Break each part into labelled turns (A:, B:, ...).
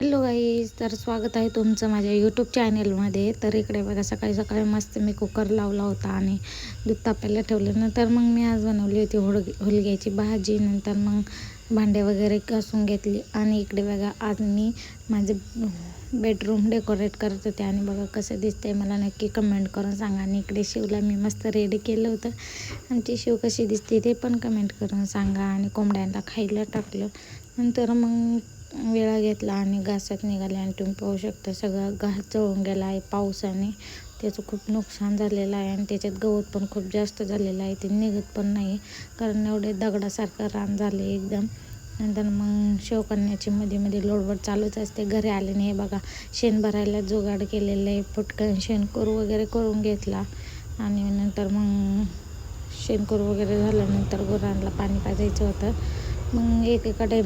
A: Hello guys, तर स्वागत आहे तुमचं माझ्या यूट्यूब चॅनलमध्ये. तर इकडे बघा, सकाळी सकाळी मस्त मी कुकर लावला होता आणि दूध तापायला ठेवलं. नंतर मग मी आज बनवली होती हुलग्याची भाजी. नंतर मग भांडे वगैरे घासून घेतली आणि इकडे बघा, आज मी माझे बेडरूम डेकोरेट करत होते आणि बघा कसं दिसतंय मला नक्की कमेंट करून सांगा. आणि इकडे शिवला मी मस्त रेडी केलं होतं. आमची शिव कशी दिसते ते पण कमेंट करून सांगा. आणि कोंबड्यांना खायला टाकलं. नंतर मग वेळा घेतला आणि घासात निघाले आणि तुम्ही पाहू शकता सगळा घास जळून गेला आहे पावसाने. त्याचं खूप नुकसान झालेलं आहे आणि त्याच्यात गवत पण खूप जास्त झालेलं आहे. ते निघत पण नाही कारण एवढे दगडासारखं रान झाले एकदम. नंतर मग शेवकन्याची मध्ये मध्ये लोडवड चालूच असते. घरी आल्याने हे बघा, शेण भरायला जुगाड केलेलं आहे. पटकन शेणकूर वगैरे करून घेतला आणि नंतर मग शेणकूर वगैरे झाल्यानंतर गुरांना पाणी पाजायचं होतं. मग एकीकडे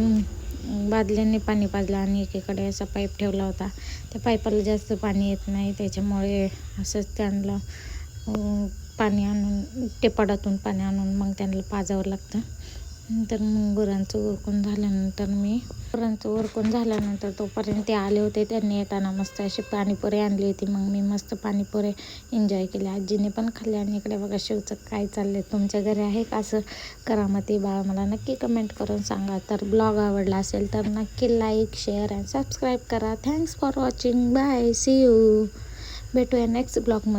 A: बादल्यांनी पाणी पाजलं आणि एकीकडे असा पाईप ठेवला होता. त्या पाईपाला जास्त पाणी येत नाही, त्याच्यामुळे असंच त्यांना पाणी आणून टेपाडातून पाणी आणून मग त्यांना पाजावं लागतं. नंतर मग गुरांचं उरकून झाल्यानंतर तोपर्यंत ते आले होते. त्यांनी येताना मस्त अशी पाणीपुरी आणली होती. मग मी मस्त पाणीपुरी एन्जॉय केली. आजीने पण खाल्ली. आणि इकडे बघा शिवचं काय चाललंय. तुमच्या घरी आहे का असं करामती बाळ? मला नक्की कमेंट करून सांगा. तर ब्लॉग आवडला असेल तर नक्की लाईक, शेअर अँड सबस्क्राईब करा. Thanks for watching. Bye, see you. भेटूया नेक्स्ट ब्लॉगमध्ये.